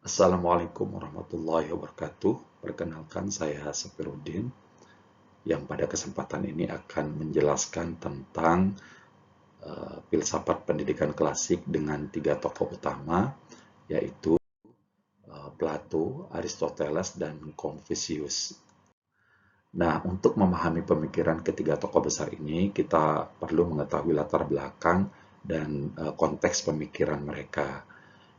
Assalamualaikum warahmatullahi wabarakatuh. Perkenalkan saya Safiruddin yang pada kesempatan ini akan menjelaskan tentang filsafat pendidikan klasik dengan tiga tokoh utama, yaitu Plato, Aristoteles, dan Confucius. Nah, untuk memahami pemikiran ketiga tokoh besar ini, kita perlu mengetahui latar belakang dan konteks pemikiran mereka.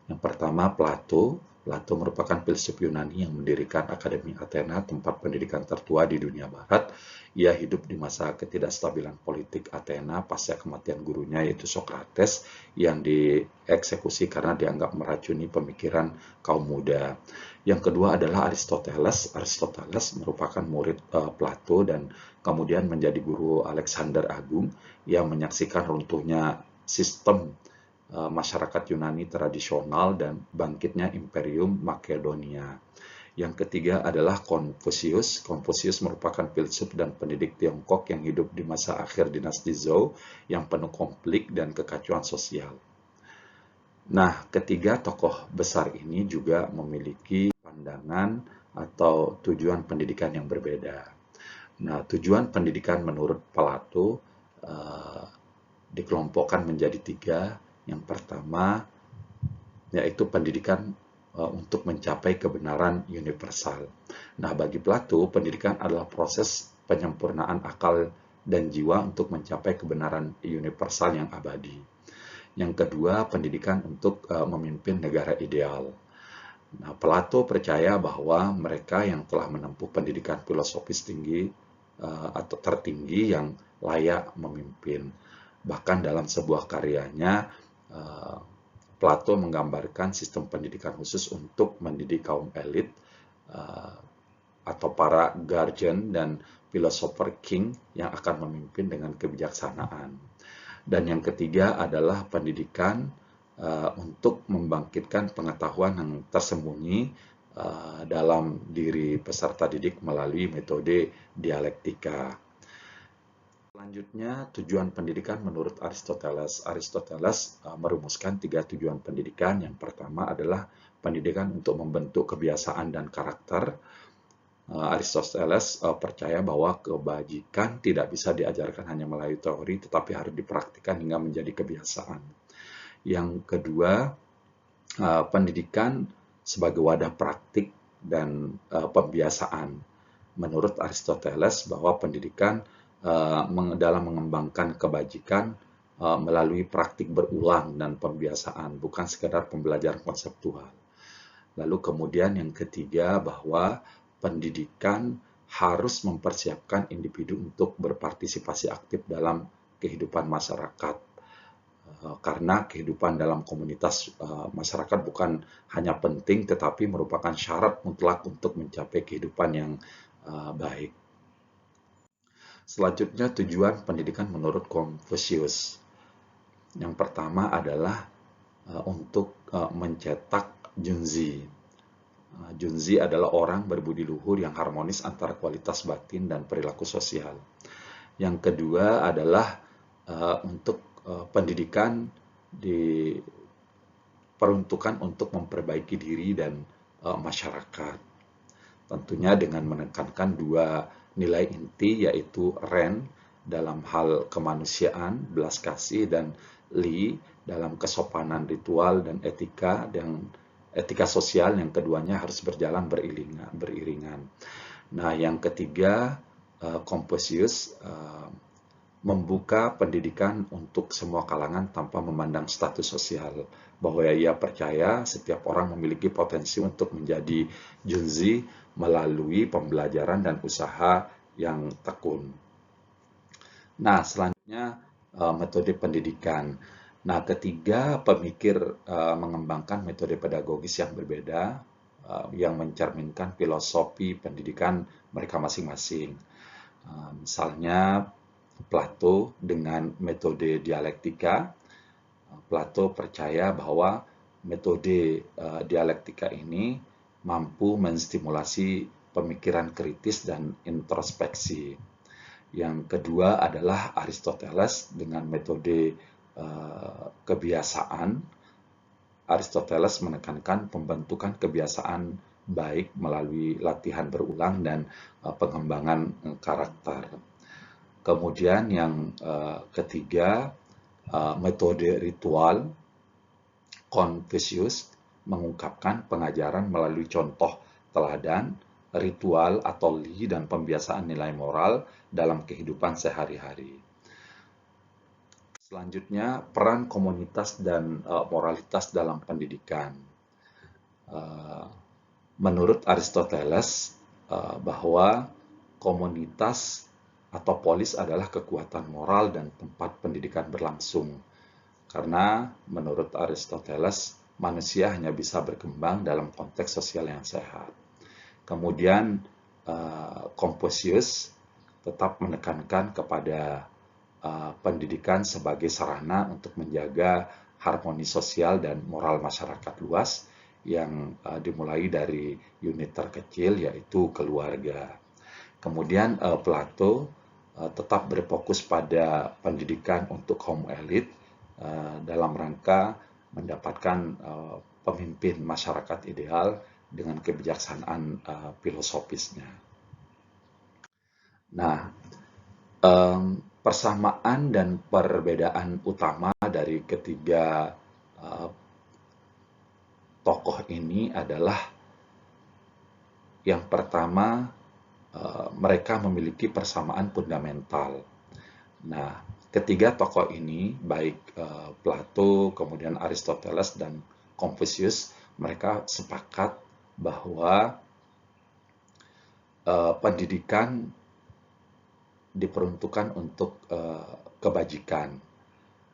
Yang pertama, Plato. Plato merupakan filsuf Yunani yang mendirikan Akademi Athena, tempat pendidikan tertua di dunia barat. Ia hidup di masa ketidakstabilan politik Athena pasca kematian gurunya, yaitu Socrates, yang dieksekusi karena dianggap meracuni pemikiran kaum muda. Yang kedua adalah Aristoteles. Aristoteles merupakan murid Plato dan kemudian menjadi guru Alexander Agung yang menyaksikan runtuhnya sistem masyarakat Yunani tradisional dan bangkitnya Imperium Makedonia. Yang ketiga adalah Confucius. Confucius merupakan filsuf dan pendidik Tiongkok yang hidup di masa akhir dinasti Zhou yang penuh konflik dan kekacauan sosial. Nah, ketiga tokoh besar ini juga memiliki pandangan atau tujuan pendidikan yang berbeda. Nah, tujuan pendidikan menurut Plato uh, dikelompokkan menjadi tiga. Yang pertama yaitu pendidikan untuk mencapai kebenaran universal. Nah, bagi Plato, pendidikan adalah proses penyempurnaan akal dan jiwa untuk mencapai kebenaran universal yang abadi. Yang kedua, pendidikan untuk memimpin negara ideal. Nah, Plato percaya bahwa mereka yang telah menempuh pendidikan filosofis tinggi atau tertinggi yang layak memimpin. Bahkan dalam sebuah karyanya, uh, Plato menggambarkan sistem pendidikan khusus untuk mendidik kaum elit uh, atau para guardian dan philosopher king yang akan memimpin dengan kebijaksanaan. Dan yang ketiga adalah pendidikan untuk membangkitkan pengetahuan yang tersembunyi dalam diri peserta didik melalui metode dialektika. Selanjutnya, tujuan pendidikan menurut Aristoteles. Aristoteles merumuskan tiga tujuan pendidikan. Yang pertama adalah pendidikan untuk membentuk kebiasaan dan karakter. Aristoteles percaya bahwa kebajikan tidak bisa diajarkan hanya melalui teori, tetapi harus dipraktikkan hingga menjadi kebiasaan. Yang kedua, pendidikan sebagai wadah praktik dan pembiasaan. Menurut Aristoteles bahwa pendidikan dalam mengembangkan kebajikan melalui praktik berulang dan pembiasaan, bukan sekedar pembelajaran konseptual. Lalu kemudian yang ketiga bahwa pendidikan harus mempersiapkan individu untuk berpartisipasi aktif dalam kehidupan masyarakat. Karena kehidupan dalam komunitas masyarakat bukan hanya penting tetapi merupakan syarat mutlak untuk mencapai kehidupan yang baik. Selanjutnya tujuan pendidikan menurut Confucius. Yang pertama adalah untuk mencetak Junzi. Junzi adalah orang berbudi luhur yang harmonis antara kualitas batin dan perilaku sosial. Yang kedua adalah untuk pendidikan diperuntukkan untuk memperbaiki diri dan masyarakat. Tentunya dengan menekankan dua nilai inti yaitu Ren dalam hal kemanusiaan, belas kasih, dan Li dalam kesopanan ritual dan etika sosial yang keduanya harus berjalan beriringan. Nah, yang ketiga, Confucius membuka pendidikan untuk semua kalangan tanpa memandang status sosial, bahwa ia percaya setiap orang memiliki potensi untuk menjadi junzi melalui pembelajaran dan usaha yang tekun. Nah, selanjutnya metode pendidikan. Nah, ketiga pemikir mengembangkan metode pedagogis yang berbeda yang mencerminkan filosofi pendidikan mereka masing-masing. Misalnya Plato dengan metode dialektika. Plato percaya bahwa metode dialektika ini mampu menstimulasi pemikiran kritis dan introspeksi. Yang kedua adalah Aristoteles dengan metode kebiasaan. Aristoteles menekankan pembentukan kebiasaan baik melalui latihan berulang dan pengembangan karakter. Kemudian yang ketiga, metode ritual. Confucius mengungkapkan pengajaran melalui contoh teladan, ritual atau li dan pembiasaan nilai moral dalam kehidupan sehari-hari. Selanjutnya, peran komunitas dan moralitas dalam pendidikan. Menurut Aristoteles, bahwa komunitas atau polis adalah kekuatan moral dan tempat pendidikan berlangsung. Karena menurut Aristoteles, manusia hanya bisa berkembang dalam konteks sosial yang sehat. Kemudian Confucius tetap menekankan kepada pendidikan sebagai sarana untuk menjaga harmoni sosial dan moral masyarakat luas yang dimulai dari unit terkecil yaitu keluarga. Kemudian Plato tetap berfokus pada pendidikan untuk kaum elit dalam rangka mendapatkan pemimpin masyarakat ideal dengan kebijaksanaan filosofisnya. Nah, persamaan dan perbedaan utama dari ketiga tokoh ini adalah yang pertama, mereka memiliki persamaan fundamental. Nah, ketiga tokoh ini, baik Plato, kemudian Aristoteles, dan Confucius, mereka sepakat bahwa pendidikan diperuntukkan untuk kebajikan.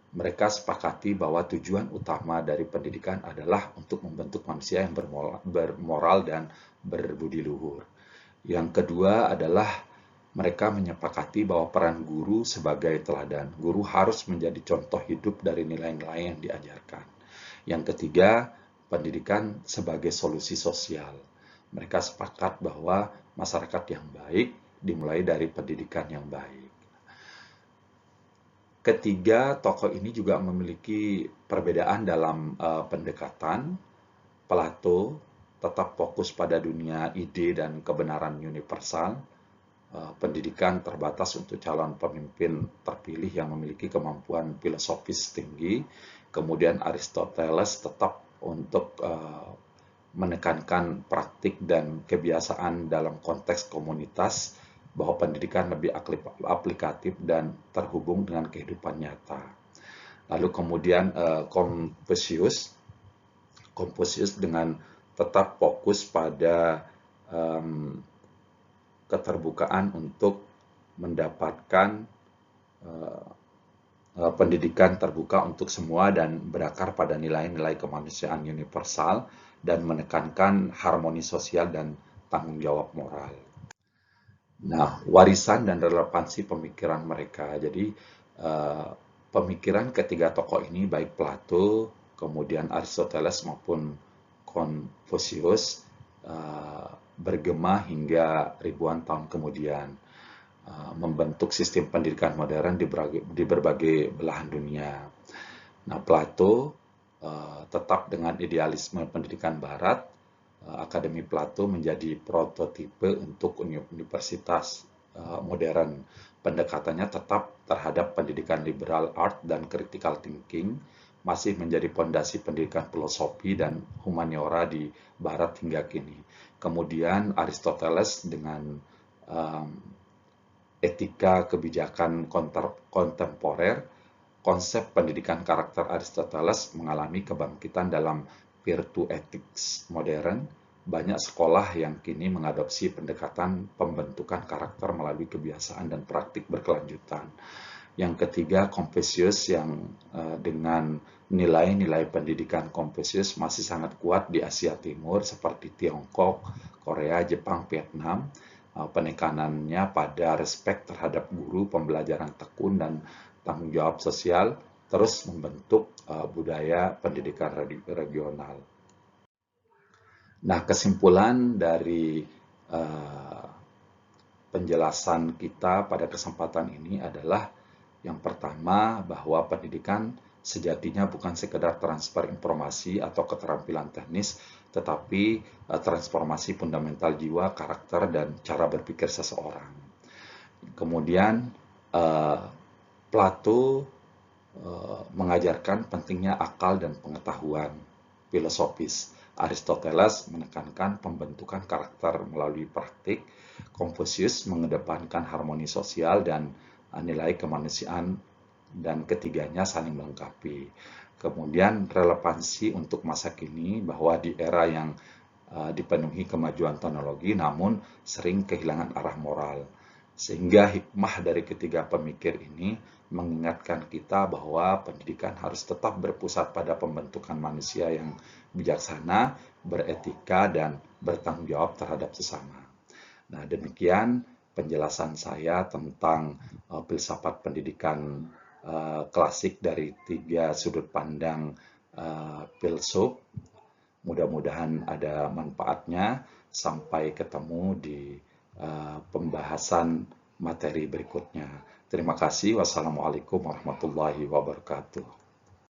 Mereka sepakati bahwa tujuan utama dari pendidikan adalah untuk membentuk manusia yang bermoral dan berbudi luhur. Yang kedua adalah mereka menyepakati bahwa peran guru sebagai teladan. Guru harus menjadi contoh hidup dari nilai-nilai yang diajarkan. Yang ketiga, pendidikan sebagai solusi sosial. Mereka sepakat bahwa masyarakat yang baik dimulai dari pendidikan yang baik. Ketiga, tokoh ini juga memiliki perbedaan dalam pendekatan. Plato tetap fokus pada dunia ide dan kebenaran universal. Pendidikan terbatas untuk calon pemimpin terpilih yang memiliki kemampuan filosofis tinggi. Kemudian Aristoteles tetap untuk menekankan praktik dan kebiasaan dalam konteks komunitas, bahwa pendidikan lebih aplikatif dan terhubung dengan kehidupan nyata. Lalu kemudian Confucius dengan tetap fokus pada keterbukaan untuk mendapatkan pendidikan terbuka untuk semua dan berakar pada nilai-nilai kemanusiaan universal dan menekankan harmoni sosial dan tanggung jawab moral. Nah, warisan dan relevansi pemikiran mereka. Jadi, pemikiran ketiga tokoh ini, baik Plato, kemudian Aristoteles maupun Confucius, bergema hingga ribuan tahun kemudian, membentuk sistem pendidikan modern di berbagai belahan dunia. Nah, Plato tetap dengan idealisme pendidikan Barat. Akademi Plato menjadi prototipe untuk universitas modern. Pendekatannya tetap terhadap pendidikan liberal art dan critical thinking, masih menjadi fondasi pendidikan filosofi dan humaniora di Barat hingga kini. Kemudian Aristoteles dengan etika kebijakan kontemporer, konsep pendidikan karakter Aristoteles mengalami kebangkitan dalam virtue ethics modern. Banyak sekolah yang kini mengadopsi pendekatan pembentukan karakter melalui kebiasaan dan praktik berkelanjutan. Yang ketiga, Confucius, yang dengan nilai-nilai pendidikan Confucius masih sangat kuat di Asia Timur seperti Tiongkok, Korea, Jepang, Vietnam. Penekanannya pada respek terhadap guru, pembelajaran tekun, dan tanggung jawab sosial terus membentuk budaya pendidikan regional. Nah, kesimpulan dari penjelasan kita pada kesempatan ini adalah yang pertama, bahwa pendidikan sejatinya bukan sekedar transfer informasi atau keterampilan teknis, tetapi transformasi fundamental jiwa, karakter, dan cara berpikir seseorang. Kemudian Plato mengajarkan pentingnya akal dan pengetahuan filosofis. Aristoteles menekankan pembentukan karakter melalui praktik. Confucius mengedepankan harmoni sosial dan nilai kemanusiaan, dan ketiganya saling melengkapi. Kemudian relevansi untuk masa kini bahwa di era yang dipenuhi kemajuan teknologi namun sering kehilangan arah moral. Sehingga hikmah dari ketiga pemikir ini mengingatkan kita bahwa pendidikan harus tetap berpusat pada pembentukan manusia yang bijaksana, beretika, dan bertanggung jawab terhadap sesama. Nah, demikian penjelasan saya tentang filsafat pendidikan klasik dari tiga sudut pandang filsuf. Mudah-mudahan ada manfaatnya. Sampai ketemu di pembahasan materi berikutnya. Terima kasih. Wassalamualaikum warahmatullahi wabarakatuh.